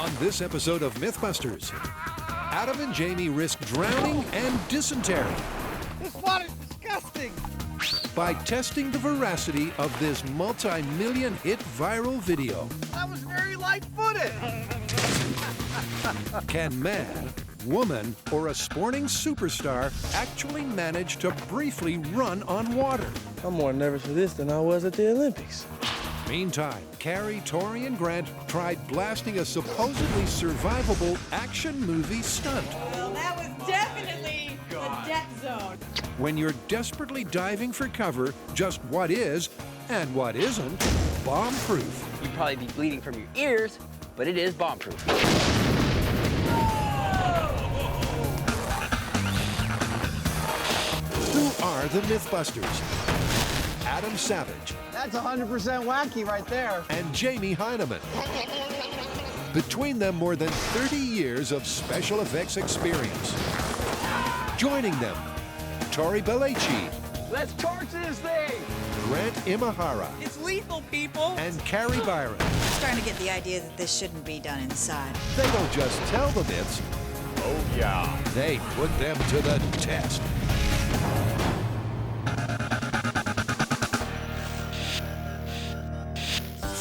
On this episode of Mythbusters, Adam and Jamie risk drowning and dysentery. This water's disgusting! By testing the veracity of this multi-million hit viral video. That was very light-footed! Can man, woman, or a sporting superstar actually manage to briefly run on water? I'm more nervous for this than I was at the Olympics. Meantime, Carrie, Tori, and Grant tried blasting a supposedly survivable action movie stunt. Well, that was definitely the death zone. When you're desperately diving for cover, just what is, and what isn't, bomb-proof. You'd probably be bleeding from your ears, but it is bomb-proof. Who are the Mythbusters? Adam Savage. That's 100% wacky right there. And Jamie Hyneman. Between them, more than 30 years of special effects experience. Joining them, Tori Belleci. Let's torch this thing! Grant Imahara. It's lethal, people. And Carrie Byron. Starting to get the idea that this shouldn't be done inside. They don't just tell the myths. Oh, yeah. They put them to the test.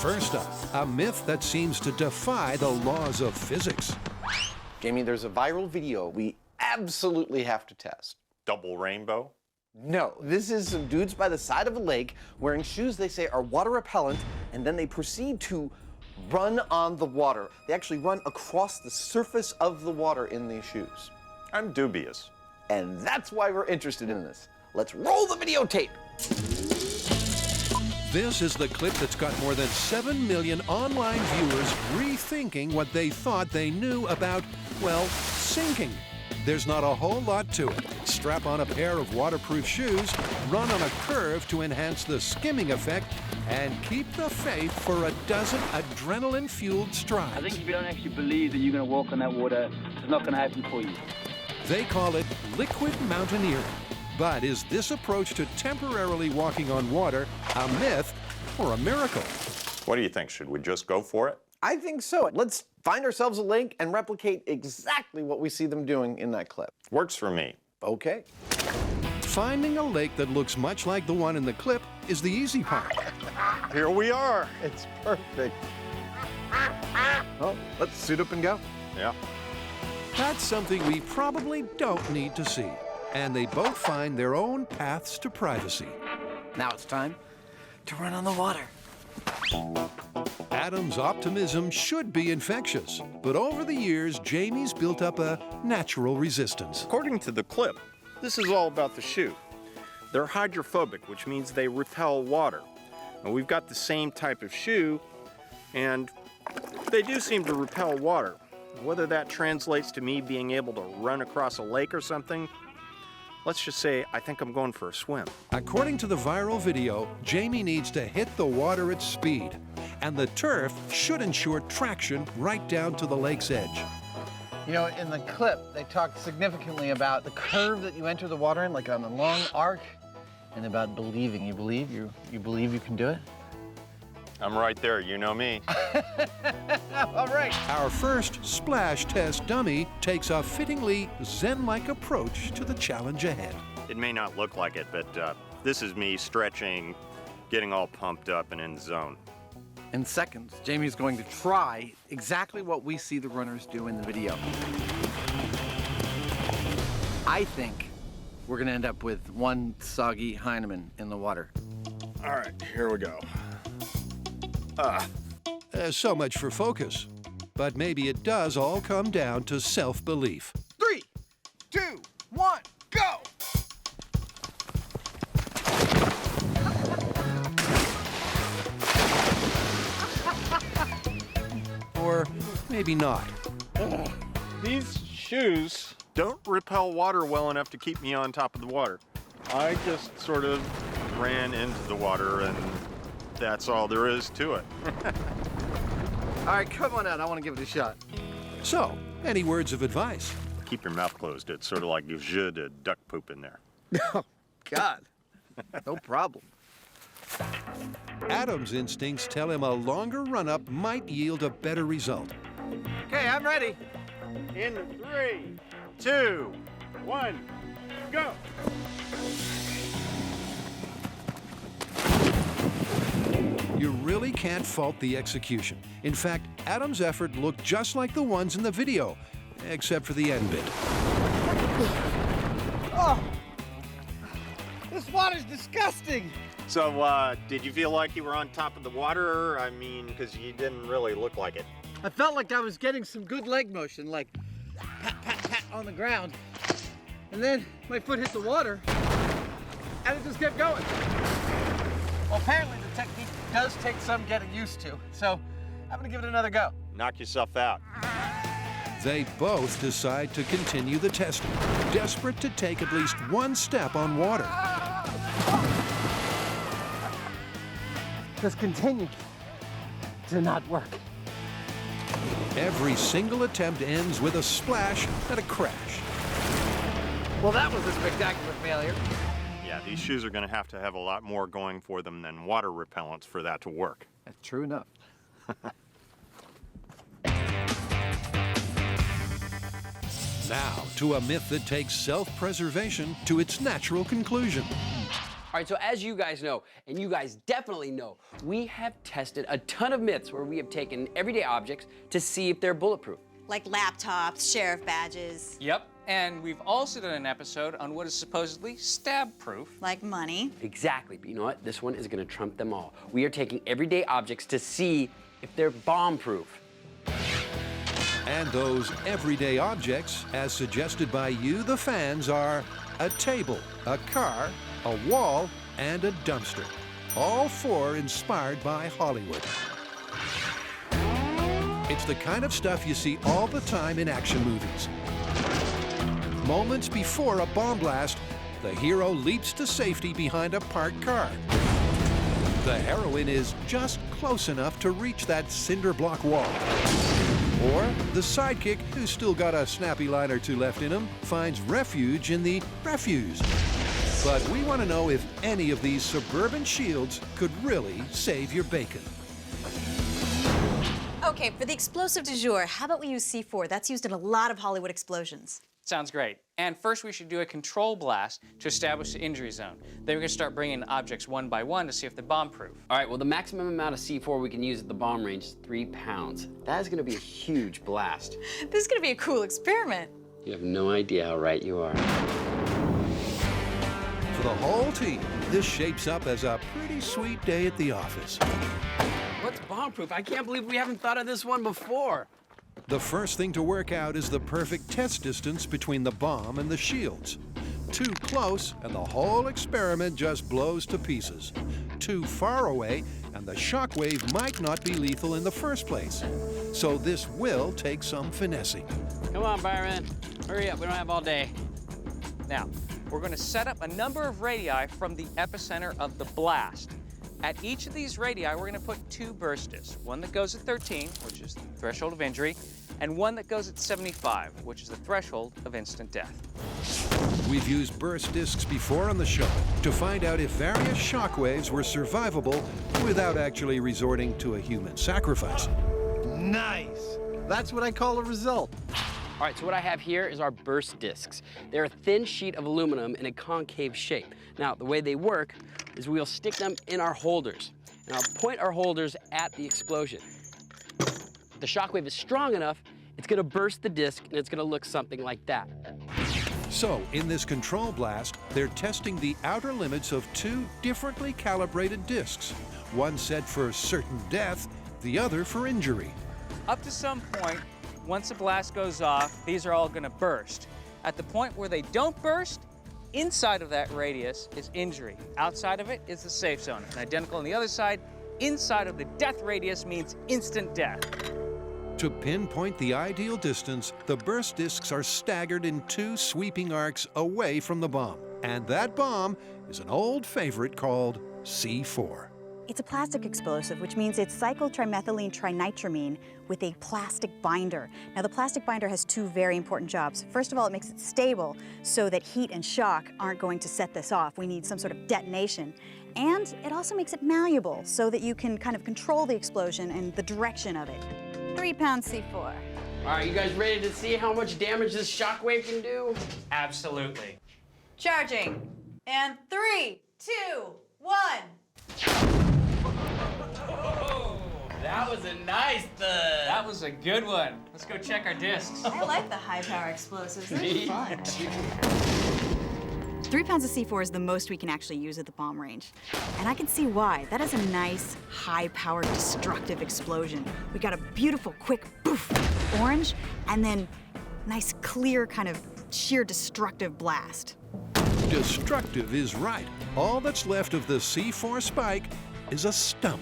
First up, a myth that seems to defy the laws of physics. Jamie, there's a viral video we absolutely have to test. Double rainbow? No, this is some dudes by the side of a lake wearing shoes they say are water repellent, and then they proceed to run on the water. They actually run across the surface of the water in these shoes. I'm dubious. And that's why we're interested in this. Let's roll the videotape. This is the clip that's got more than 7 million online viewers rethinking what they thought they knew about, well, sinking. There's not a whole lot to it. Strap on a pair of waterproof shoes, run on a curve to enhance the skimming effect, and keep the faith for a dozen adrenaline-fueled strides. I think if you don't actually believe that you're going to walk on that water, it's not going to happen for you. They call it liquid mountaineering. But is this approach to temporarily walking on water a myth or a miracle? What do you think? Should we just go for it? I think so. Let's find ourselves a link and replicate exactly what we see them doing in that clip. Works for me. Okay. Finding a lake that looks much like the one in the clip is the easy part. Here we are. It's perfect. Well, let's suit up and go. Yeah. That's something we probably don't need to see. And they both find their own paths to privacy. Now it's time to run on the water. Adam's optimism should be infectious, but over the years, Jamie's built up a natural resistance. According to the clip, this is all about the shoe. They're hydrophobic, which means they repel water. And we've got the same type of shoe, and they do seem to repel water. Whether that translates to me being able to run across a lake or something, let's just say I think I'm going for a swim. According to the viral video, Jamie needs to hit the water at speed, and the turf should ensure traction right down to the lake's edge. You know, in the clip, they talked significantly about the curve that you enter the water in, like on a long arc, and about believing. You believe you can do it? I'm right there. You know me. All right. Our first splash test dummy takes a fittingly zen-like approach to the challenge ahead. It may not look like it, but this is me stretching, getting all pumped up and in zone. In seconds, Jamie's going to try exactly what we see the runners do in the video. I think we're going to end up with one soggy Hyneman in the water. All right, here we go. So much for focus. But maybe it does all come down to self-belief. 3, 2, 1, go! Or maybe not. These shoes don't repel water well enough to keep me on top of the water. I just sort of ran into the water, and that's all there is to it. All right, come on out. I want to give it a shot. So, any words of advice? Keep your mouth closed. It's sort of like jeu de duck poop in there. Oh, God. No problem. Adam's instincts tell him a longer run-up might yield a better result. Okay, I'm ready. In 3, 2, 1, go! You really can't fault the execution. In fact, Adam's effort looked just like the ones in the video, except for the end bit. Oh, this water's disgusting. So, did you feel like you were on top of the water? I mean, because you didn't really look like it. I felt like I was getting some good leg motion, like pat, pat, pat on the ground. And then my foot hit the water, and it just kept going. Well, apparently the technique does take some getting used to, so I'm gonna give it another go. Knock yourself out. They both decide to continue the testing, desperate to take at least one step on water. Just continue to not work. Every single attempt ends with a splash and a crash. Well, that was a spectacular failure. Yeah, these shoes are going to have a lot more going for them than water repellents for that to work. That's true enough. Now, to a myth that takes self-preservation to its natural conclusion. All right, so as you guys know, and you guys definitely know, we have tested a ton of myths where we have taken everyday objects to see if they're bulletproof. Like laptops, sheriff badges. Yep, and we've also done an episode on what is supposedly stab-proof. Like money. Exactly, but you know what? This one is gonna trump them all. We are taking everyday objects to see if they're bomb-proof. And those everyday objects, as suggested by you, the fans, are a table, a car, a wall, and a dumpster. All four inspired by Hollywood. It's the kind of stuff you see all the time in action movies. Moments before a bomb blast, the hero leaps to safety behind a parked car. The heroine is just close enough to reach that cinder block wall. Or the sidekick, who's still got a snappy line or two left in him, finds refuge in the refuse. But we want to know if any of these suburban shields could really save your bacon. Okay, for the explosive du jour, how about we use C4? That's used in a lot of Hollywood explosions. Sounds great. And first we should do a control blast to establish the injury zone. Then we're gonna start bringing in objects one by one to see if they're bomb-proof. All right, well, the maximum amount of C4 we can use at the bomb range is 3 pounds. That is gonna be a huge blast. This is gonna be a cool experiment. You have no idea how right you are. For the whole team, this shapes up as a pretty sweet day at the office. What's bomb-proof? I can't believe we haven't thought of this one before. The first thing to work out is the perfect test distance between the bomb and the shields. Too close, and the whole experiment just blows to pieces. Too far away, and the shockwave might not be lethal in the first place. So this will take some finessing. Come on, Byron. Hurry up, we don't have all day. Now, we're gonna set up a number of radii from the epicenter of the blast. At each of these radii, we're gonna put 2 burst discs. One that goes at 13, which is the threshold of injury, and one that goes at 75, which is the threshold of instant death. We've used burst discs before on the show to find out if various shockwaves were survivable without actually resorting to a human sacrifice. Nice. That's what I call a result. All right, so what I have here is our burst discs. They're a thin sheet of aluminum in a concave shape. Now, the way they work is we'll stick them in our holders, and I'll point our holders at the explosion. If the shockwave is strong enough, it's gonna burst the disc, and it's gonna look something like that. So, in this control blast, they're testing the outer limits of 2 differently calibrated discs. One set for certain death, the other for injury. Up to some point, once the blast goes off, these are all gonna burst. At the point where they don't burst, inside of that radius is injury. Outside of it is the safe zone. And identical on the other side, inside of the death radius means instant death. To pinpoint the ideal distance, the burst discs are staggered in 2 sweeping arcs away from the bomb. And that bomb is an old favorite called C4. It's a plastic explosive, which means it's cyclotrimethylene trinitramine with a plastic binder. Now, the plastic binder has 2 very important jobs. First of all, it makes it stable so that heat and shock aren't going to set this off. We need some sort of detonation. And it also makes it malleable so that you can kind of control the explosion and the direction of it. 3-pound C4. All right, you guys ready to see how much damage this shockwave can do? Absolutely. Charging. And 3, 2, 1. That was a nice thud. That was a good one. Let's go check our discs. I like the high-power explosives. They're fun. 3 pounds of C4 is the most we can actually use at the bomb range. And I can see why. That is a nice, high-powered, destructive explosion. We got a beautiful, quick poof, orange, and then nice, clear, kind of sheer destructive blast. Destructive is right. All that's left of the C4 spike is a stump.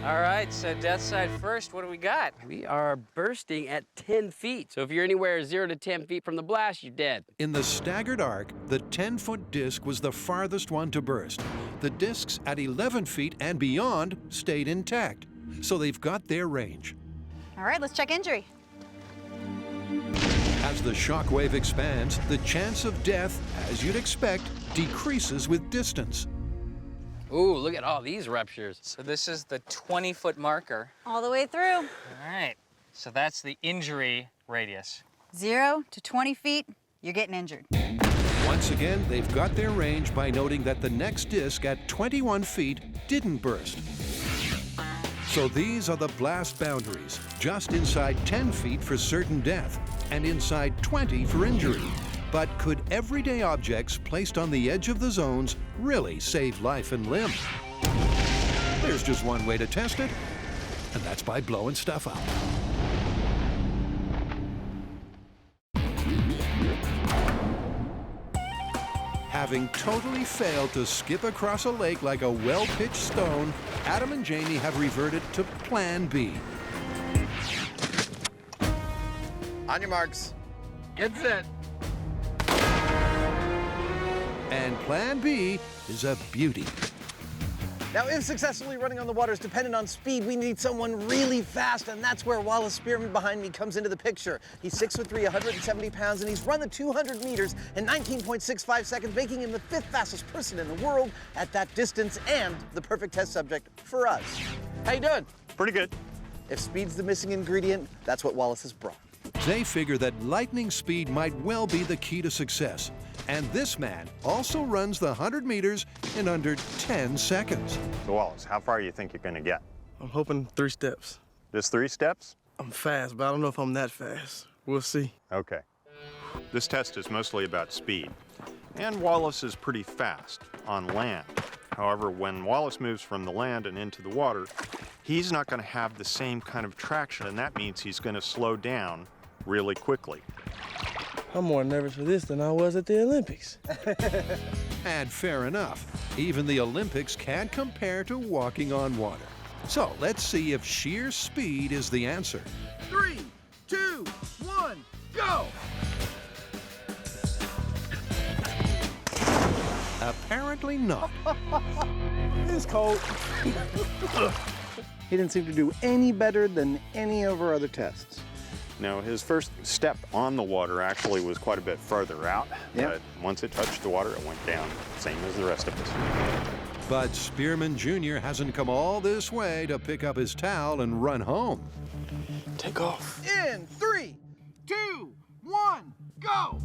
All right, so death side first, what do we got? We are bursting at 10 feet. So if you're anywhere 0 to 10 feet from the blast, you're dead. In the staggered arc, the 10-foot disc was the farthest one to burst. The discs at 11 feet and beyond stayed intact, so they've got their range. All right, let's check injury. As the shockwave expands, the chance of death, as you'd expect, decreases with distance. Ooh, look at all these ruptures. So this is the 20-foot marker. All the way through. All right, so that's the injury radius. 0 to 20 feet, you're getting injured. Once again, they've got their range by noting that the next disc at 21 feet didn't burst. So these are the blast boundaries, just inside 10 feet for certain death and inside 20 for injury. But could everyday objects placed on the edge of the zones really save life and limb? There's just one way to test it, and that's by blowing stuff up. Having totally failed to skip across a lake like a well-pitched stone, Adam and Jamie have reverted to Plan B. On your marks. Get set. And Plan B is a beauty. Now, if successfully running on the water is dependent on speed, we need someone really fast, and that's where Wallace Spearman behind me comes into the picture. He's 6'3", 170 pounds, and he's run the 200 meters in 19.65 seconds, making him the 5th fastest person in the world at that distance and the perfect test subject for us. How you doing? Pretty good. If speed's the missing ingredient, that's what Wallace has brought. They figure that lightning speed might well be the key to success. And this man also runs the 100 meters in under 10 seconds. So Wallace, how far do you think you're going to get? I'm hoping 3 steps. Just 3 steps? I'm fast, but I don't know if I'm that fast. We'll see. Okay. This test is mostly about speed. And Wallace is pretty fast on land. However, when Wallace moves from the land and into the water, he's not going to have the same kind of traction, and that means he's going to slow down really quickly. I'm more nervous for this than I was at the Olympics. And fair enough. Even the Olympics can't compare to walking on water. So let's see if sheer speed is the answer. 3, 2, 1, go! Apparently not. It's cold. He didn't seem to do any better than any of our other tests. Now, his first step on the water actually was quite a bit further out, but once it touched the water, it went down, same as the rest of us. But Spearman Jr. hasn't come all this way to pick up his towel and run home. Take off. In 3, 2, 1, go!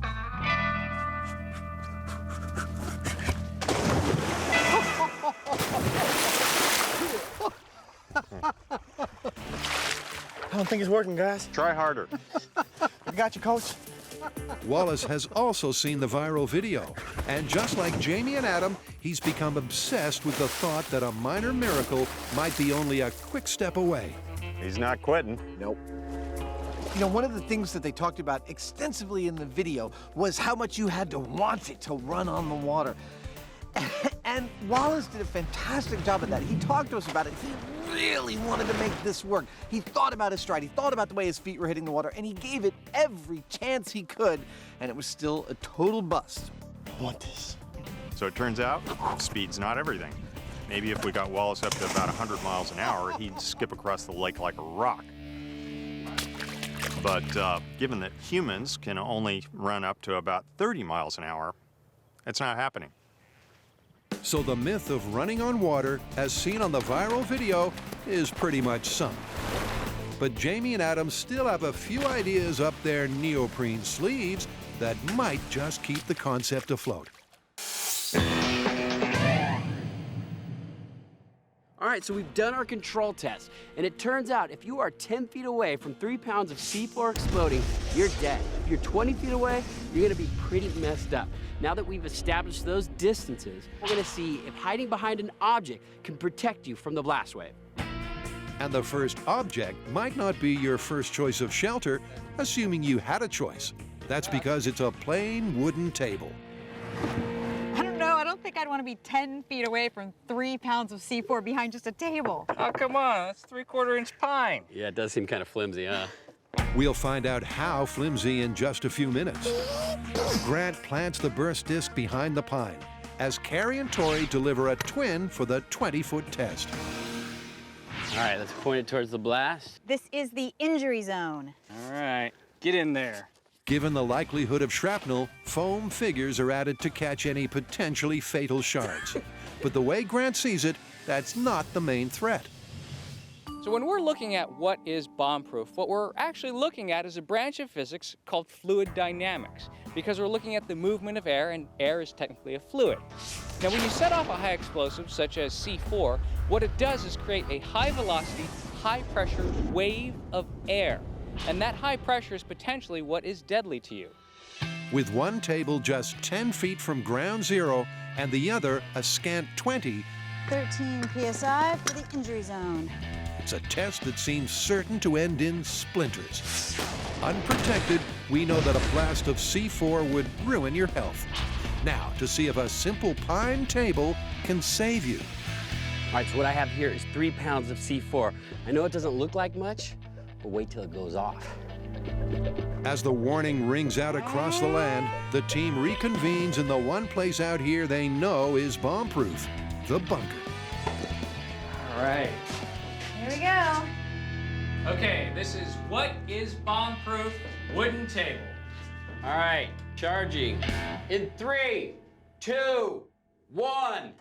I don't think it's working, guys. Try harder. I got you, coach. Wallace has also seen the viral video. And just like Jamie and Adam, he's become obsessed with the thought that a minor miracle might be only a quick step away. He's not quitting. Nope. You know, one of the things that they talked about extensively in the video was how much you had to want it to run on the water. And Wallace did a fantastic job of that. He talked to us about it. He really wanted to make this work. He thought about his stride. He thought about the way his feet were hitting the water, and he gave it every chance he could, and it was still a total bust. I want this. So it turns out, speed's not everything. Maybe if we got Wallace up to about 100 miles an hour, he'd skip across the lake like a rock. But given that humans can only run up to about 30 miles an hour, it's not happening. So the myth of running on water, as seen on the viral video, is pretty much sunk. But Jamie and Adam still have a few ideas up their neoprene sleeves that might just keep the concept afloat. All right, so we've done our control test, and it turns out if you are 10 feet away from 3 pounds of seafloor exploding, you're dead. If you're 20 feet away, you're gonna be pretty messed up. Now that we've established those distances, we're gonna see if hiding behind an object can protect you from the blast wave. And the first object might not be your first choice of shelter, assuming you had a choice. That's because it's a plain wooden table. I don't know. I don't think I'd want to be 10 feet away from 3 pounds of C4 behind just a table. Oh, come on. That's 3/4 inch pine. Yeah, it does seem kind of flimsy, huh? We'll find out how flimsy in just a few minutes. Grant plants the burst disc behind the pine as Carrie and Tori deliver a twin for the 20-foot test. All right, let's point it towards the blast. This is the injury zone. All right, get in there. Given the likelihood of shrapnel, foam figures are added to catch any potentially fatal shards. But the way Grant sees it, that's not the main threat. So when we're looking at what is bomb-proof, what we're actually looking at is a branch of physics called fluid dynamics, because we're looking at the movement of air, and air is technically a fluid. Now, when you set off a high explosive, such as C4, what it does is create a high-velocity, high-pressure wave of air. And that high pressure is potentially what is deadly to you. With one table just 10 feet from ground zero and the other a scant 20, 13 PSI for the injury zone. it's a test that seems certain to end in splinters. Unprotected, we know that a blast of C4 would ruin your health. Now, to see if a simple pine table can save you. All right, so what I have here is 3 pounds of C4. I know it doesn't look like much, but wait till it goes off. As the warning rings out across the land, the team reconvenes in the one place out here they know is bomb-proof, the bunker. All right. Here we go. Okay, this is what is bomb-proof wooden table. All right, charging. In 3, 2, 1.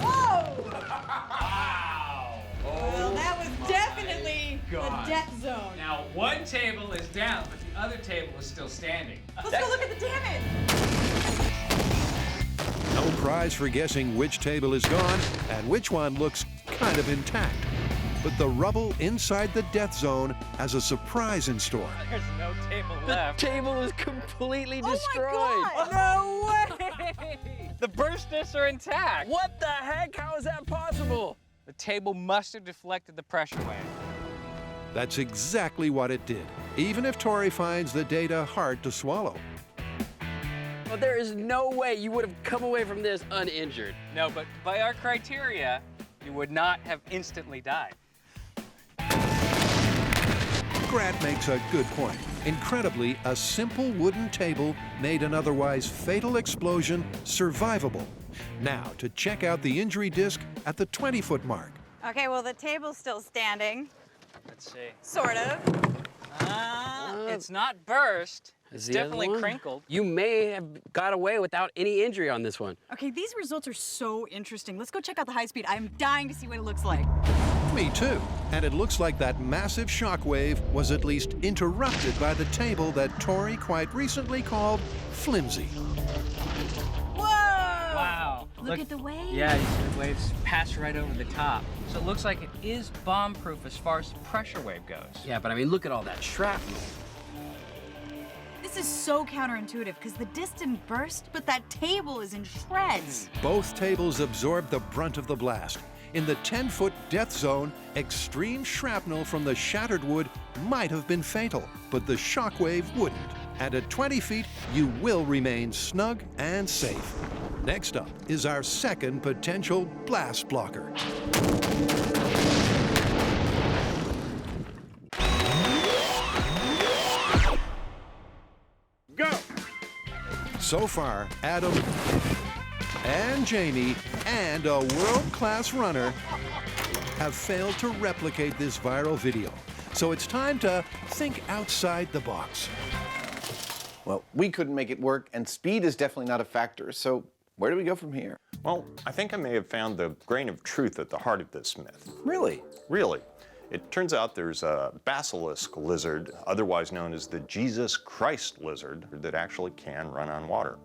Whoa! Wow. Well, that was definitely the death zone. Now, one table is down, but the other table is still standing. Let's go look at the damage. No prize for guessing which table is gone and which one looks kind of intact. But the rubble inside the death zone has a surprise in store. There's no table The left. table is completely destroyed. Oh my God. No way! The burst discs are intact. What the heck? How is that possible? The table must have deflected the pressure wave. That's exactly what it did, even if Tori finds the data hard to swallow. Well, there is no way you would have come away from this uninjured. No, but by our criteria, you would not have instantly died. Grant makes a good point. Incredibly, a simple wooden table made an otherwise fatal explosion survivable. Now, to check out the injury disc at the 20-foot mark. Okay, well, the table's still standing. Let's see. Sort of. It's not burst. It's The other definitely one? crinkled. You may have got away without any injury on this one. Okay, these results are so interesting. Let's go check out the high speed. I'm dying to see what it looks like. Me too. And it looks like that massive shockwave was at least interrupted by the table that Tori quite recently called flimsy. Whoa! Wow. Look at the waves. Yeah, the waves pass right over the top. So it looks like it is bomb-proof as far as the pressure wave goes. Yeah, but I mean, look at all that shrapnel. This is so counterintuitive because the disc didn't burst, but that table is in shreds. Both tables absorbed the brunt of the blast. In the 10-foot death zone, extreme shrapnel from the shattered wood might have been fatal, but the shockwave wouldn't. And at 20 feet, you will remain snug and safe. Next up is our second potential blast blocker. Go! So far, Adam and Jamie and a world-class runner have failed to replicate this viral video. So it's time to think outside the box. Well, we couldn't make it work, and speed is definitely not a factor. So where do we go from here? Well, I think I may have found the grain of truth at the heart of this myth. Really? Really. It turns out there's a basilisk lizard, otherwise known as the Jesus Christ lizard, that actually can run on water.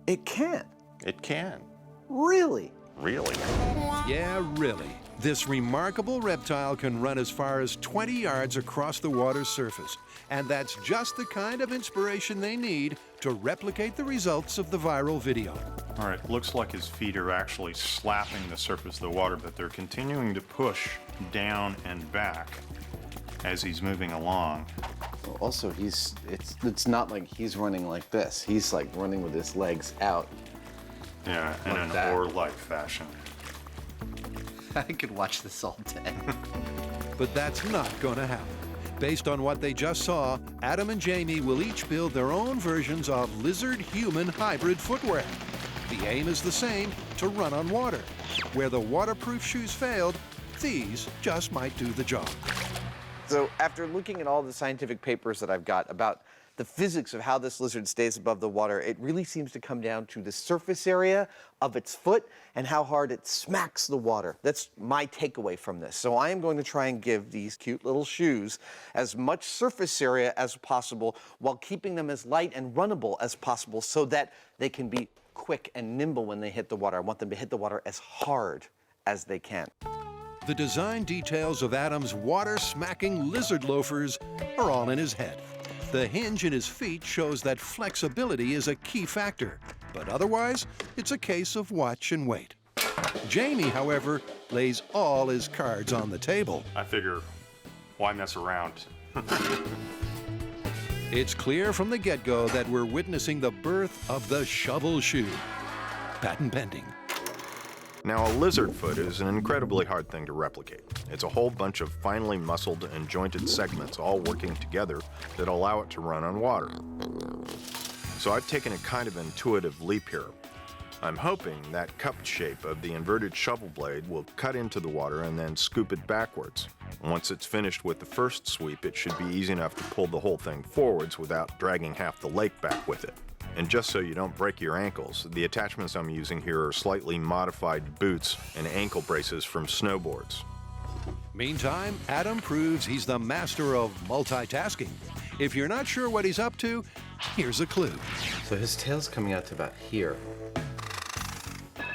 It can? It can. Really? Really. Yeah, really. This remarkable reptile can run as far as 20 yards across the water's surface. And that's just the kind of inspiration they need to replicate the results of the viral video. All right, looks like his feet are actually slapping the surface of the water, but they're continuing to push down and back as he's moving along. Well, also, it's not like he's running like this. He's like running with his legs out. Yeah, in Like an that. oar-like fashion. I could watch this all day. But that's not going to happen. Based on what they just saw, Adam and Jamie will each build their own versions of lizard-human hybrid footwear. The aim is the same, to run on water. Where the waterproof shoes failed, these just might do the job. So after looking at all the scientific papers that I've got about the physics of how this lizard stays above the water, it really seems to come down to the surface area of its foot and how hard it smacks the water. That's my takeaway from this. So I am going to try and give these cute little shoes as much surface area as possible while keeping them as light and runnable as possible so that they can be quick and nimble when they hit the water. I want them to hit the water as hard as they can. The design details of Adam's water-smacking lizard loafers are all in his head. The hinge in his feet shows that flexibility is a key factor, but otherwise, it's a case of watch and wait. Jamie, however, lays all his cards on the table. I figure, why mess around? It's clear from the get-go that we're witnessing the birth of the shovel shoe. Patent pending. Now, a lizard foot is an incredibly hard thing to replicate. It's a whole bunch of finely muscled and jointed segments all working together that allow it to run on water. So I've taken a kind of intuitive leap here. I'm hoping that cupped shape of the inverted shovel blade will cut into the water and then scoop it backwards. Once it's finished with the first sweep, it should be easy enough to pull the whole thing forwards without dragging half the lake back with it. And just so you don't break your ankles, the attachments I'm using here are slightly modified boots and ankle braces from snowboards. Meantime, Adam proves he's the master of multitasking. If you're not sure what he's up to, here's a clue. So his tail's coming out to about here.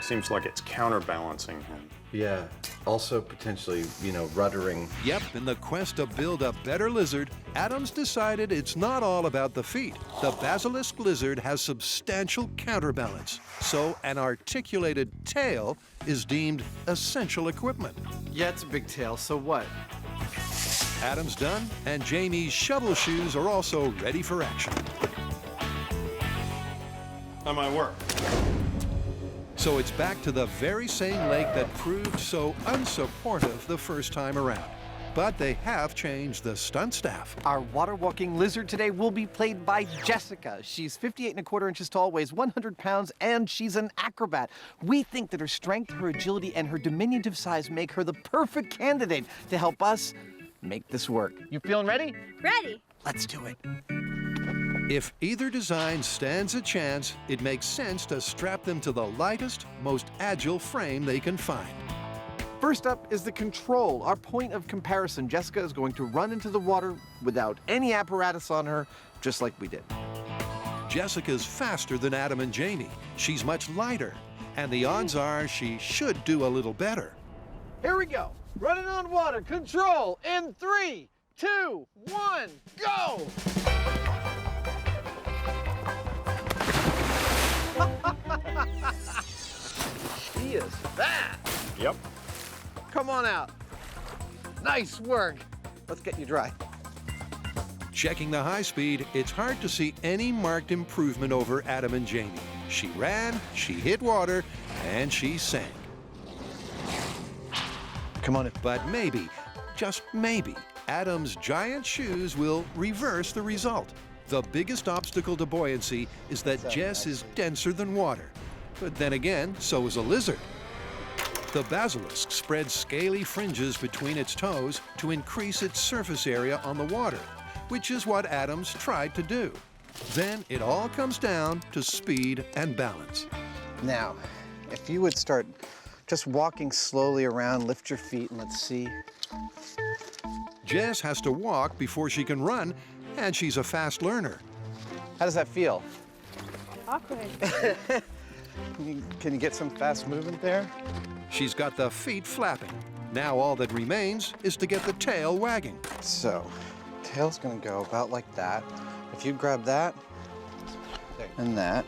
Seems like it's counterbalancing him. Yeah. Also potentially, ruddering. Yep, in the quest to build a better lizard, Adam's decided it's not all about the feet. The basilisk lizard has substantial counterbalance, so an articulated tail is deemed essential equipment. Yeah, it's a big tail, so what? Adam's done, and Jamie's shovel shoes are also ready for action. That might work. So it's back to the very same lake that proved so unsupportive the first time around. But they have changed the stunt staff. Our water-walking lizard today will be played by Jessica. She's 58¼ inches tall, weighs 100 pounds, and she's an acrobat. We think that her strength, her agility, and her diminutive size make her the perfect candidate to help us make this work. You feeling ready? Ready. Let's do it. If either design stands a chance, it makes sense to strap them to the lightest, most agile frame they can find. First up is the control, our point of comparison. Jessica is going to run into the water without any apparatus on her, just like we did. Jessica's faster than Adam and Jamie. She's much lighter, and the odds are she should do a little better. Here we go. Running on water. Control in 3, 2, 1, go! She is fast. Yep. Come on out. Nice work. Let's get you dry. Checking the high speed, it's hard to see any marked improvement over Adam and Jamie. She ran, she hit water, and she sank. Come on in. But maybe, just maybe, Adam's giant shoes will reverse the result. The biggest obstacle to buoyancy is that Jess is denser than water. But then again, so is a lizard. The basilisk spreads scaly fringes between its toes to increase its surface area on the water, which is what Adam's tried to do. Then it all comes down to speed and balance. Now, if you would start just walking slowly around, lift your feet, and let's see. Jess has to walk before she can run, and she's a fast learner. How does that feel? Awkward. Can you get some fast movement there? She's got the feet flapping. Now all that remains is to get the tail wagging. So, tail's gonna go about like that. If you grab that and that.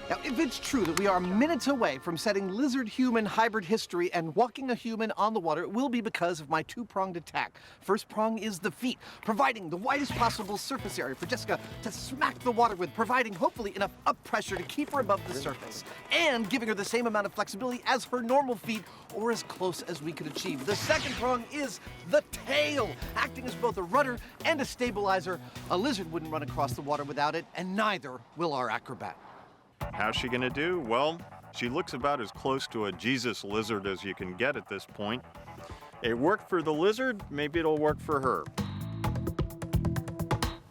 Now, if it's true that we are minutes away from setting lizard-human hybrid history and walking a human on the water, it will be because of my two-pronged attack. First prong is the feet, providing the widest possible surface area for Jessica to smack the water with, providing hopefully enough up pressure to keep her above the surface, and giving her the same amount of flexibility as her normal feet, or as close as we could achieve. The second prong is the tail, acting as both a rudder and a stabilizer. A lizard wouldn't run across the water without it, and neither will our acrobat. How's she gonna do? Well, she looks about as close to a Jesus lizard as you can get at this point. It worked for the lizard, maybe it'll work for her.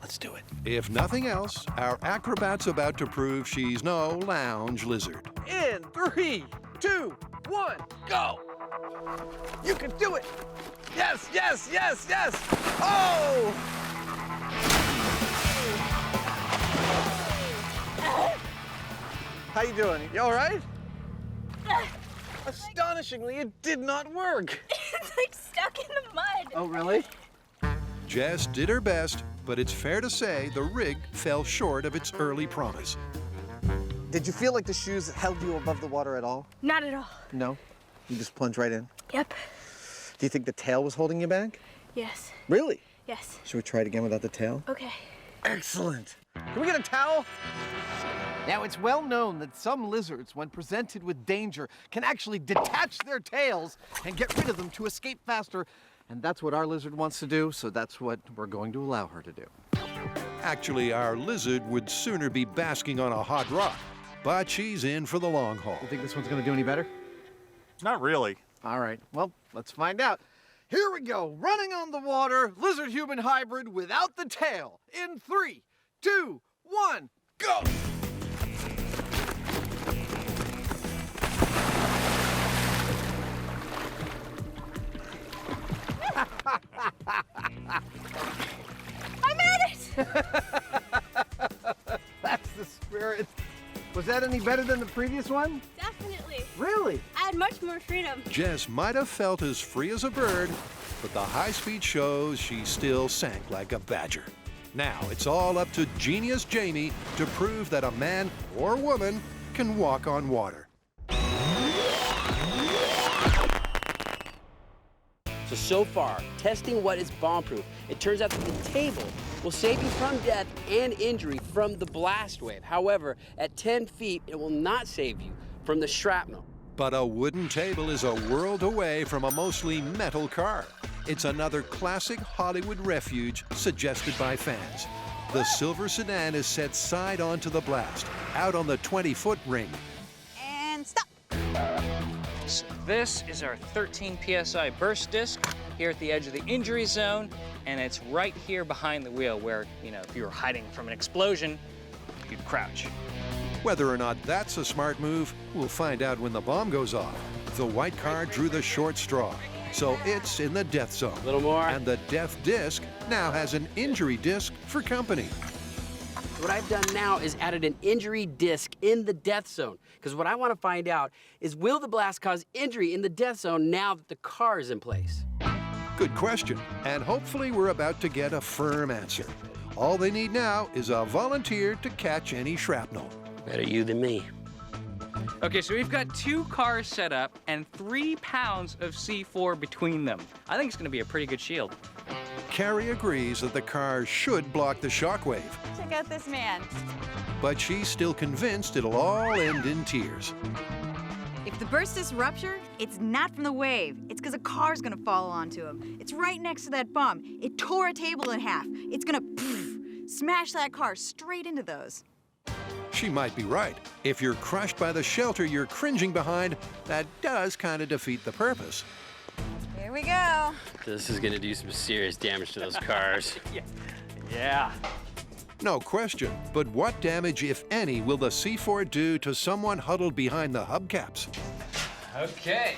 Let's do it. If nothing else, our acrobat's about to prove she's no lounge lizard. In 3, 2, 1, go! You can do it! Yes, yes, yes, yes! Oh! How you doing? You all right? Astonishingly, it did not work. It's like stuck in the mud. Oh, really? Jess did her best, but it's fair to say the rig fell short of its early promise. Did you feel like the shoes held you above the water at all? Not at all. No? You just plunged right in? Yep. Do you think the tail was holding you back? Yes. Really? Yes. Should we try it again without the tail? Okay. Excellent. Can we get a towel? Now, it's well known that some lizards, when presented with danger, can actually detach their tails and get rid of them to escape faster. And that's what our lizard wants to do, so that's what we're going to allow her to do. Actually, our lizard would sooner be basking on a hot rock, but she's in for the long haul. You think this one's going to do any better? Not really. All right, well, let's find out. Here we go, running on the water, lizard-human hybrid without the tail. In 3, 2, 1, go! I made it! That's the spirit. Was that any better than the previous one? Definitely. Really? I had much more freedom. Jess might have felt as free as a bird, but the high speed shows she still sank like a badger. Now it's all up to Genius Jamie to prove that a man or woman can walk on water. So far, testing what is bomb-proof, it turns out that the table will save you from death and injury from the blast wave. However, at 10 feet, it will not save you from the shrapnel. But a wooden table is a world away from a mostly metal car. It's another classic Hollywood refuge suggested by fans. The silver sedan is set side onto the blast, out on the 20-foot ring. And stop. So this is our 13 PSI burst disc here at the edge of the injury zone, and it's right here behind the wheel where, you know, if you were hiding from an explosion, you'd crouch. Whether or not that's a smart move, we'll find out when the bomb goes off. The white car drew the short straw, so it's in the death zone. A little more. And the death disc now has an injury disc for company. What I've done now is added an injury disc in the death zone, because what I want to find out is, will the blast cause injury in the death zone now that the car is in place? Good question, and hopefully we're about to get a firm answer. All they need now is a volunteer to catch any shrapnel. Better you than me. Okay, so we've got 2 cars set up and 3 pounds of C4 between them. I think it's gonna be a pretty good shield. Carrie agrees that the car should block the shockwave, Check out this man. but she's still convinced it'll all end in tears. If the burst disc rupture, it's not from the wave. It's because a car's gonna fall onto him. It's right next to that bomb. It tore a table in half. It's gonna smash that car straight into those. She might be right. If you're crushed by the shelter you're cringing behind, that does kind of defeat the purpose. Here we go. This is gonna do some serious damage to those cars. Yeah. No question, but what damage, if any, will the C4 do to someone huddled behind the Okay.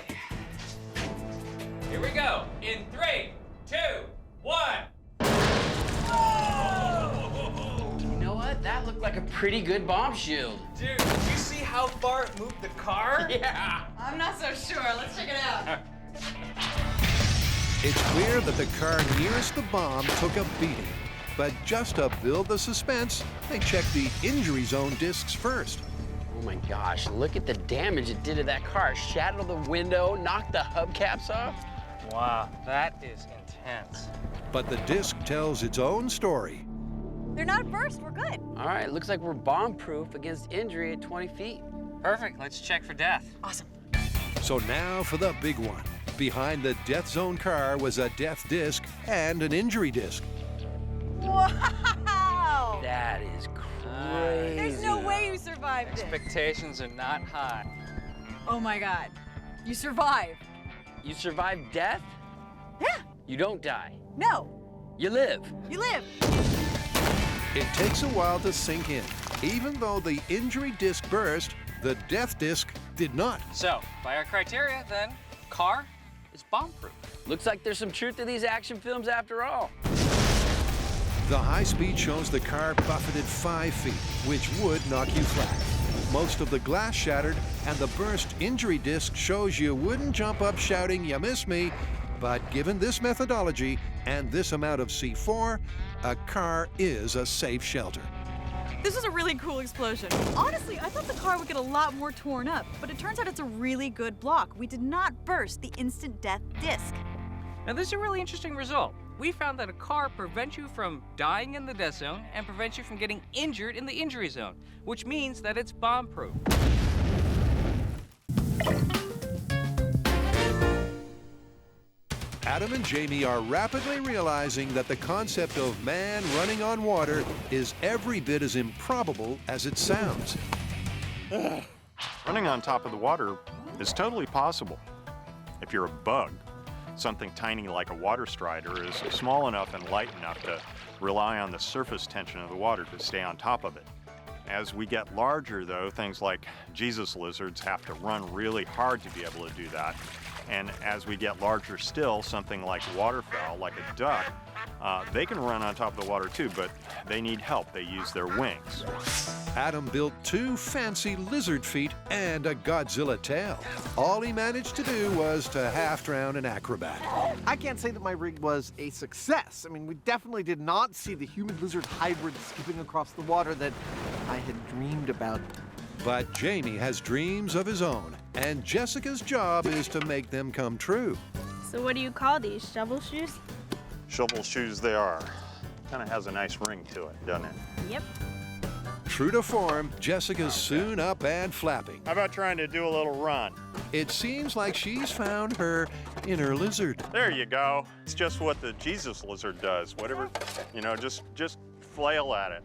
Here we go. In 3, 2, 1. You know what? That looked like a pretty good bomb shield. Dude, did you see how far it moved the car? Yeah. I'm not so sure. Let's check it out. It's clear that the car nearest the bomb took a beating. But just to build the suspense, they checked the injury zone discs first. Oh my gosh, look at the damage it did to that car. Shattered the window, knocked the hubcaps off. Wow, that is intense. But the disc tells its own story. They're not burst. We're good. All right, looks like we're bomb-proof against injury at 20 feet. Perfect, let's check for death. Awesome. So now for the big one. Behind the death zone car was a death disc and an injury disc. Wow! That is crazy. There's no way you survived it. Expectations are not high. Oh my God. You survived. You survived death? Yeah. You don't die. No. You live. You live. It takes a while to sink in. Even though the injury disc burst, the death disc did not. So, by our criteria, then, car is bomb-proof. Looks like there's some truth to these action films after all. The high speed shows the car buffeted 5 feet, which would knock you flat. Most of the glass shattered, and the burst injury disc shows you wouldn't jump up shouting, "You miss me." But given this methodology and this amount of C4, a car is a safe shelter. This was a really cool explosion. Honestly, I thought the car would get a lot more torn up, but it turns out it's a really good block. We did not burst the instant death disc. Now, this is a really interesting result. We found that a car prevents you from dying in the death zone and prevents you from getting injured in the injury zone, which means that it's bomb-proof. Adam and Jamie are rapidly realizing that the concept of man running on water is every bit as improbable as it sounds. Running on top of the water is totally possible. If you're a bug, something tiny like a water strider is small enough and light enough to rely on the surface tension of the water to stay on top of it. As we get larger, though, things like Jesus lizards have to run really hard to be able to do that. And as we get larger still, something like waterfowl, like a duck, they can run on top of the water too, but they need help. They use their wings. Adam built 2 fancy lizard feet and a Godzilla tail. All he managed to do was to half-drown an acrobat. I can't say that my rig was a success. I mean, we definitely did not see the human-lizard hybrid skipping across the water that I had dreamed about. But Jamie has dreams of his own, and Jessica's job is to make them come true. So what do you call these? Shovel shoes? Shovel shoes they are. Kind of has a nice ring to it, doesn't it? Yep. True to form, Jessica's soon up and flapping. How about trying to do a little run? It seems like she's found her inner lizard. There you go. It's just what the Jesus lizard does. Whatever, just flail at it.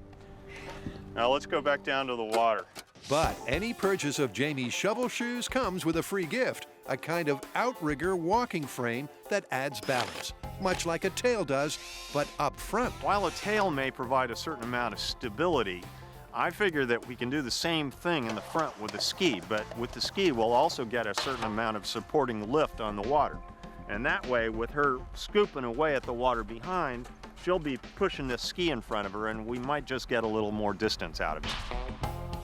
Now let's go back down to the water. But any purchase of Jamie's shovel shoes comes with a free gift, a kind of outrigger walking frame that adds balance, much like a tail does, but up front. While a tail may provide a certain amount of stability, I figure that we can do the same thing in the front with the ski, but with the ski we'll also get a certain amount of supporting lift on the water. And that way, with her scooping away at the water behind, she'll be pushing the ski in front of her, and we might just get a little more distance out of it.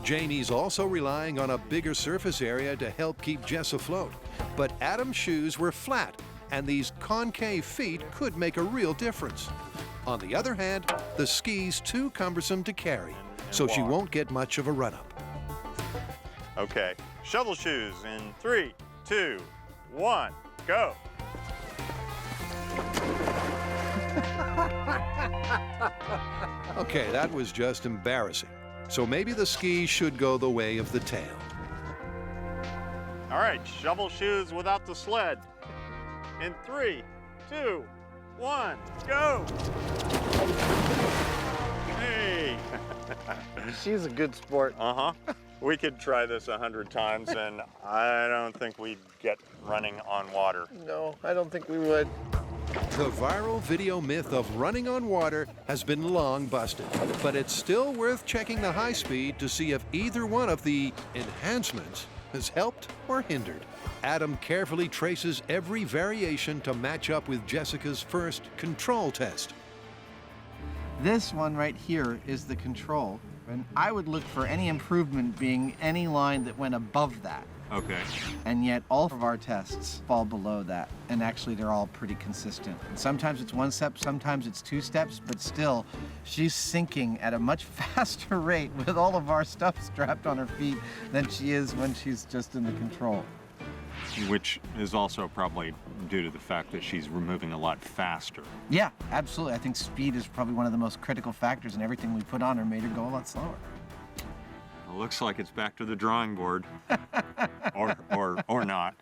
Jamie's also relying on a bigger surface area to help keep Jess afloat. But Adam's shoes were flat, and these concave feet could make a real difference. On the other hand, the ski's too cumbersome to carry, so she won't get much of a run-up. Okay, shovel shoes in 3, 2, 1, go. Okay, that was just embarrassing. So maybe the ski should go the way of the tail. All right, shovel shoes without the sled. In 3, 2, 1, go. Hey. She's a good sport. Uh-huh. We could try this 100 times, and I don't think we'd get running on water. No, I don't think we would. The viral video myth of running on water has been long busted, but it's still worth checking the high speed to see if either one of the enhancements has helped or hindered. Adam carefully traces every variation to match up with Jessica's first control test. This one right here is the control, and I would look for any improvement being any line that went above that. Okay. And yet all of our tests fall below that, and actually they're all pretty consistent. And sometimes it's 1 step, sometimes it's 2 steps, but still, she's sinking at a much faster rate with all of our stuff strapped on her feet than she is when she's just in the control. Which is also probably due to the fact that she's removing a lot faster. Yeah, absolutely. I think speed is probably one of the most critical factors, and everything we put on her made her go a lot slower. It looks like it's back to the drawing board. or not.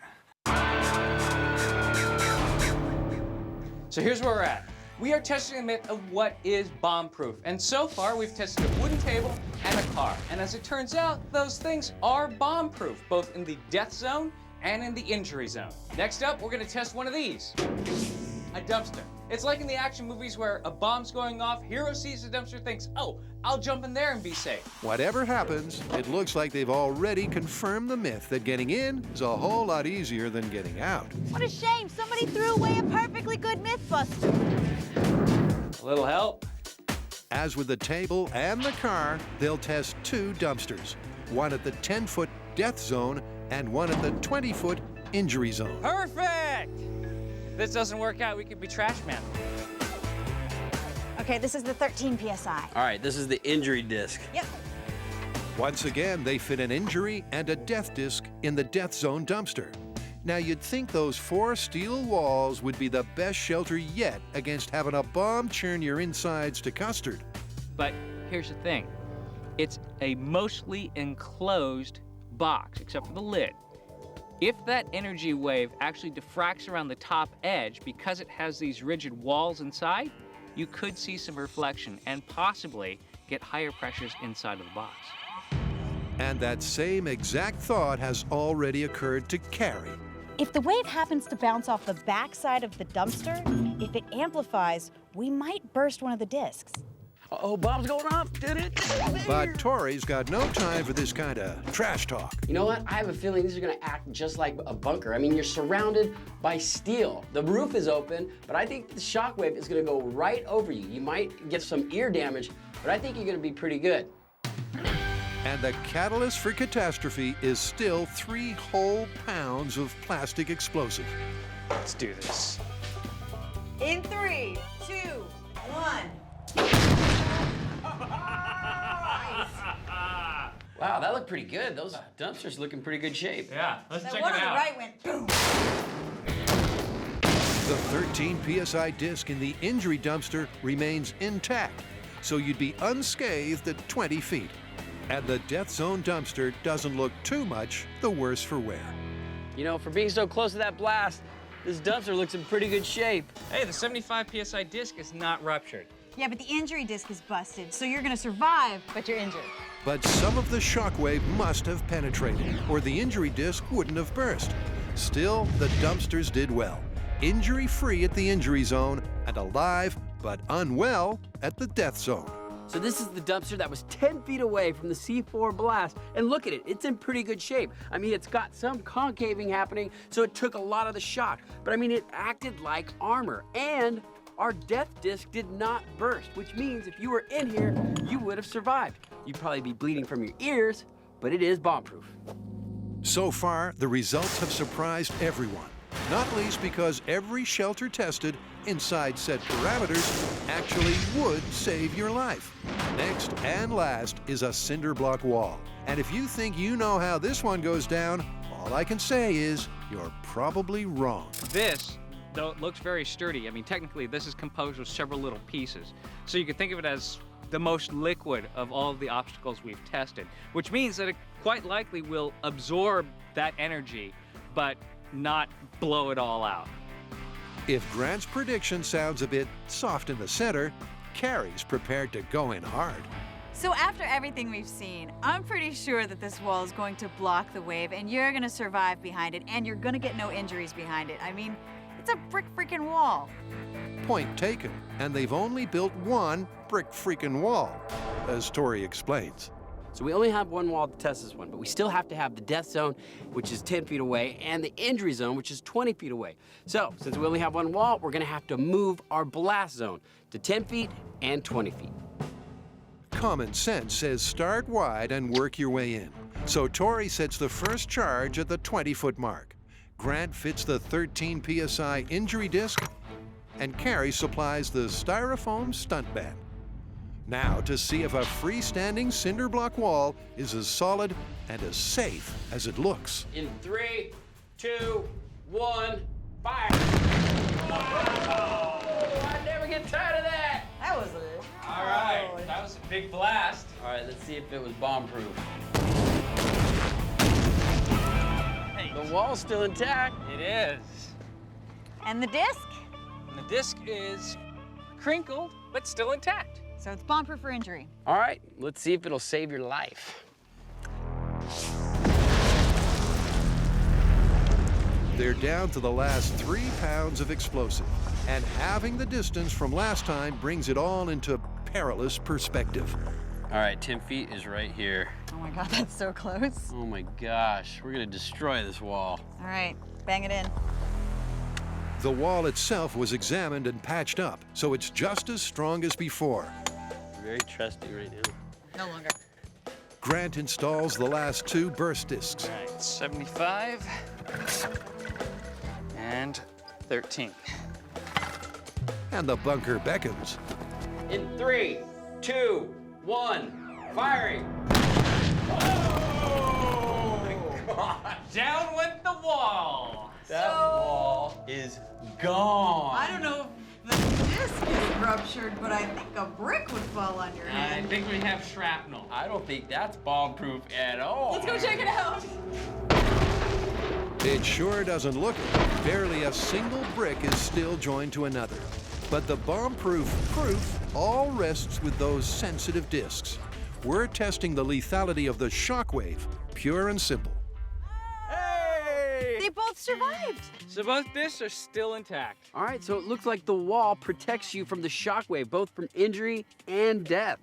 So here's where we're at. We are testing the myth of what is bomb-proof. And so far, we've tested a wooden table and a car. And as it turns out, those things are bomb-proof, both in the death zone and in the injury zone. Next up, we're gonna test one of these, a dumpster. It's like in the action movies where a bomb's going off, hero sees the dumpster, thinks, oh, I'll jump in there and be safe. Whatever happens, it looks like they've already confirmed the myth that getting in is a whole lot easier than getting out. What a shame. Somebody threw away a perfectly good Mythbuster. A little help. As with the table and the car, they'll test 2 dumpsters, one at the 10-foot death zone and one at the 20-foot injury zone. Perfect! If this doesn't work out, we could be trash man. Okay, this is the 13 PSI. All right, this is the injury disc. Yep. Once again, they fit an injury and a death disc in the death zone dumpster. Now, you'd think those 4 steel walls would be the best shelter yet against having a bomb churn your insides to custard. But here's the thing. It's a mostly enclosed box, except for the lid. If that energy wave actually diffracts around the top edge, because it has these rigid walls inside, you could see some reflection and possibly get higher pressures inside of the box. And that same exact thought has already occurred to Carrie. If the wave happens to bounce off the backside of the dumpster, if it amplifies, we might burst one of the discs. Uh-oh, bomb's going off. But Tori's got no time for this kind of trash talk. You know what? I have a feeling these are gonna act just like a bunker. I mean, you're surrounded by steel. The roof is open, but I think the shockwave is gonna go right over you. You might get some ear damage, but I think you're gonna be pretty good. And the catalyst for catastrophe is still 3 whole pounds of plastic explosive. Let's do this. In 3, 2, 1. Wow, that looked pretty good. Those dumpsters look in pretty good shape. Yeah, let's That check one it on the out. right went boom. The 13 PSI disc in the injury dumpster remains intact, so you'd be unscathed at 20 feet. And the death zone dumpster doesn't look too much the worse for wear. You know, for being so close to that blast, this dumpster looks in pretty good shape. Hey, the 75 PSI disc is not ruptured. Yeah, but the injury disc is busted, so you're gonna survive, but you're injured. But some of the shockwave must have penetrated, or the injury disc wouldn't have burst. Still, the dumpsters did well. Injury-free at the injury zone, and alive but unwell at the death zone. So this is the dumpster that was 10 feet away from the C4 blast. And look at it, it's in pretty good shape. I mean, it's got some concaving happening, so it took a lot of the shock. But I mean, it acted like armor. And our death disc did not burst, which means if you were in here, you would have survived. You'd probably be bleeding from your ears, but it is bomb-proof. So far, the results have surprised everyone, not least because every shelter tested inside set parameters actually would save your life. Next and last is a cinder block wall. And if you think you know how this one goes down, all I can say is you're probably wrong. This, though it looks very sturdy, I mean, technically this is composed of several little pieces. So you can think of it as the most liquid of all of the obstacles we've tested, which means that it quite likely will absorb that energy, but not blow it all out. If Grant's prediction sounds a bit soft in the center, Carrie's prepared to go in hard. So after everything we've seen, I'm pretty sure that this wall is going to block the wave and you're gonna survive behind it and you're gonna get no injuries behind it. I mean, it's a brick freaking wall. Point taken, and they've only built one brick freaking wall, as Tori explains. So we only have one wall to test this one, but we still have to have the death zone, which is 10 feet away, and the injury zone, which is 20 feet away. So since we only have one wall, we're gonna have to move our blast zone to 10 feet and 20 feet. Common sense says start wide and work your way in. So Tori sets the first charge at the 20-foot mark. Grant fits the 13 PSI injury disc, and Carrie supplies the styrofoam stunt band. Now to see if a freestanding cinder block wall is as solid and as safe as it looks. In 3, 2, 1, fire! Wow! I never get tired of that! That was a... All right, that was a big blast. All right, let's see if it was bomb-proof. Hey. The wall's still intact. It is. And the disc? And the disc is crinkled, but still intact. So it's bomb-proof for injury. All right, let's see if it'll save your life. They're down to the last 3 pounds of explosive, and halving the distance from last time brings it all into perilous perspective. All right, 10 feet is right here. Oh my God, that's so close. Oh my gosh, we're gonna destroy this wall. All right, bang it in. The wall itself was examined and patched up, so it's just as strong as before. Very trusty right now. No longer. Grant installs the last 2 burst discs. All right, 75 and 13. And the bunker beckons. In 3, 2, 1, firing! Oh my God! Down went the wall. That wall is gone. I don't know if the disc is ruptured, but I think a brick would fall on your I head. think we have shrapnel. I don't think that's bomb-proof at all. Let's go check it out. It sure doesn't look it. Barely a single brick is still joined to another. But the bomb-proof proof all rests with those sensitive discs. We're testing the lethality of the shockwave, pure and simple. Hey! They both survived. So both discs are still intact. All right, so it looks like the wall protects you from the shockwave, both from injury and death.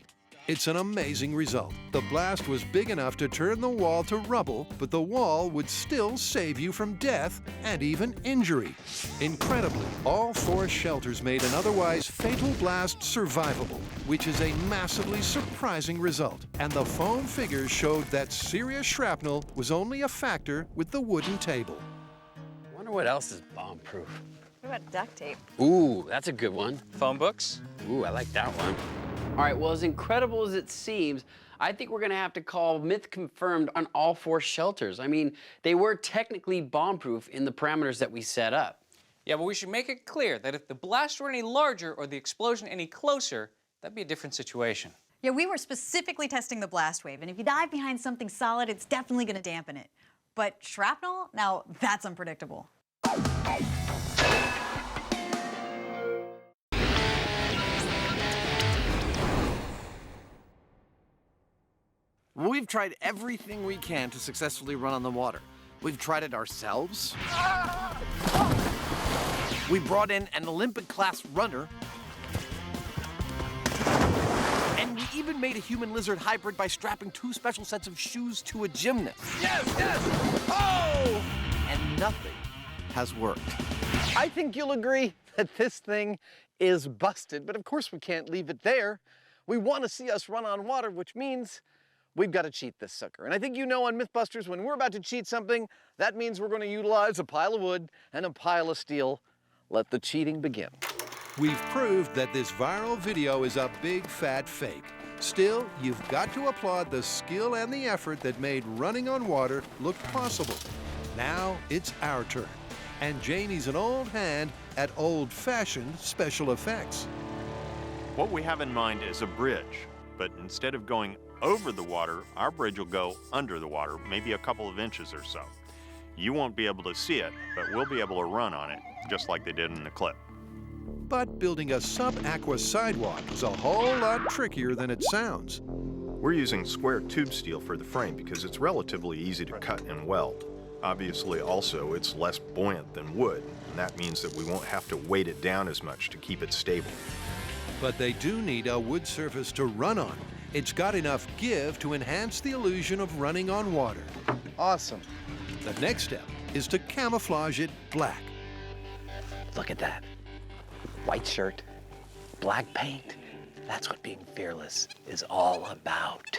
It's an amazing result. The blast was big enough to turn the wall to rubble, but the wall would still save you from death and even injury. Incredibly, all 4 shelters made an otherwise fatal blast survivable, which is a massively surprising result. And the foam figures showed that serious shrapnel was only a factor with the wooden table. I wonder what else is bomb-proof. What about duct tape? Ooh, that's a good one. Phone books. Ooh, I like that one. All right, well, as incredible as it seems, I think we're gonna have to call myth confirmed on all 4 shelters. I mean, they were technically bomb-proof in the parameters that we set up. Yeah, but we should make it clear that if the blast were any larger or the explosion any closer, that'd be a different situation. Yeah, we were specifically testing the blast wave, and if you dive behind something solid, it's definitely gonna dampen it. But shrapnel, now that's unpredictable. We've tried everything we can to successfully run on the water. We've tried it ourselves. We brought in an Olympic-class runner. And we even made a human-lizard hybrid by strapping 2 special sets of shoes to a gymnast. Yes, yes! Oh! And nothing has worked. I think you'll agree that this thing is busted, but of course we can't leave it there. We want to see us run on water, which means we've got to cheat this sucker. And I think you know on Mythbusters, when we're about to cheat something, that means we're going to utilize a pile of wood and a pile of steel. Let the cheating begin. We've proved that this viral video is a big fat fake. Still, you've got to applaud the skill and the effort that made running on water look possible. Now it's our turn. And Jamie's an old hand at old-fashioned special effects. What we have in mind is a bridge, but instead of going over the water, our bridge will go under the water, maybe a couple of inches or so. You won't be able to see it, but we'll be able to run on it, just like they did in the clip. But building a sub-aqua sidewalk is a whole lot trickier than it sounds. We're using square tube steel for the frame because it's relatively easy to cut and weld. Obviously, also, it's less buoyant than wood, and that means that we won't have to weight it down as much to keep it stable. But they do need a wood surface to run on, It's got enough give to enhance the illusion of running on water. Awesome. The next step is to camouflage it black. Look at that. White shirt, black paint. That's what being fearless is all about.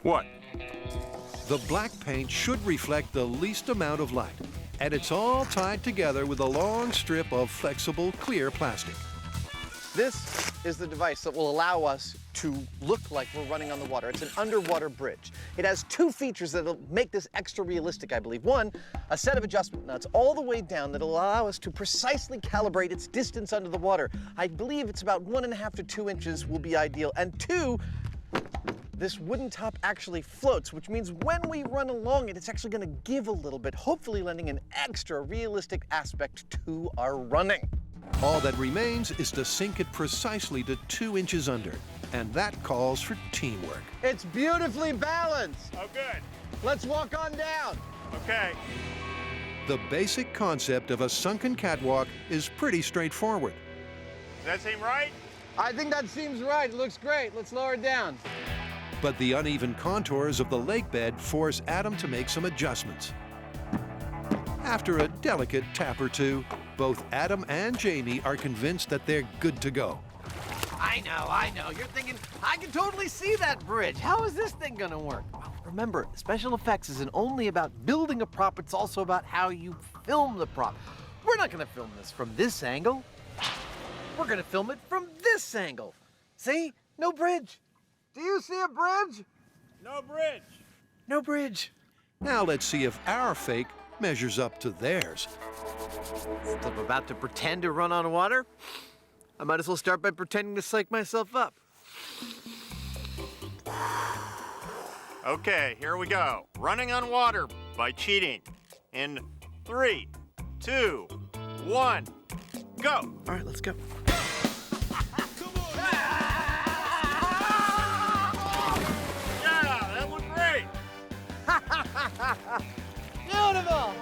What? The black paint should reflect the least amount of light, and it's all tied together with a long strip of flexible, clear plastic. This is the device that will allow us to look like we're running on the water. It's an underwater bridge. It has two features that'll make this extra realistic, I believe. One, a set of adjustment nuts all the way down that'll allow us to precisely calibrate its distance under the water. I believe it's about 1.5 to 2 inches will be ideal. And two, this wooden top actually floats, which means when we run along it, it's actually gonna give a little bit, hopefully lending an extra realistic aspect to our running. All that remains is to sink it precisely to 2 inches under, and that calls for teamwork. It's beautifully balanced. Oh, good. Let's walk on down. Okay. The basic concept of a sunken catwalk is pretty straightforward. Does that seem right? I think that seems right. It looks great. Let's lower it down. But the uneven contours of the lake bed force Adam to make some adjustments. After a delicate tap or two, both Adam and Jamie are convinced that they're good to go. I know. You're thinking, I can totally see that bridge. How is this thing gonna work? Well, remember, special effects isn't only about building a prop, it's also about how you film the prop. We're not gonna film this from this angle. We're gonna film it from this angle. See? No bridge. Do you see a bridge? No bridge. No bridge. Now let's see if our fake measures up to theirs. Since I'm about to pretend to run on water, I might as well start by pretending to psych myself up. Okay, here we go. Running on water by cheating. In 3, 2, 1, go. All right, let's go. Yeah, that looked great. Beautiful.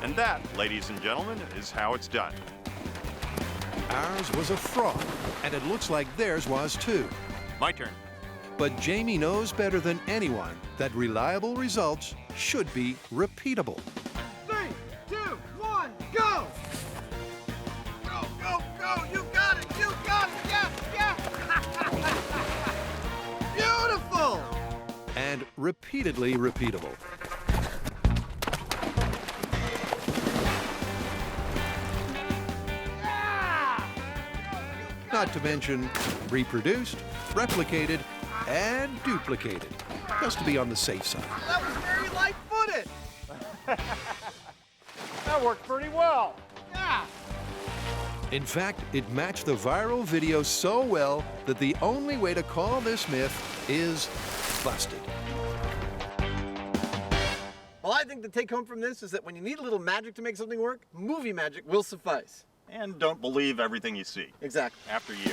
And that, ladies and gentlemen, is how it's done. Ours was a fraud, and it looks like theirs was too. My turn. But Jamie knows better than anyone that reliable results should be repeatable. 3, 2, 1, go! Go, go, go! You got it! You got it! Yeah! Beautiful! And repeatedly repeatable. Not to mention reproduced, replicated, and duplicated, just to be on the safe side. That was very light-footed. That worked pretty well. Yeah. In fact, it matched the viral video so well that the only way to call this myth is busted. Well, I think the take home from this is that when you need a little magic to make something work, movie magic will suffice. And don't believe everything you see. Exactly. After you.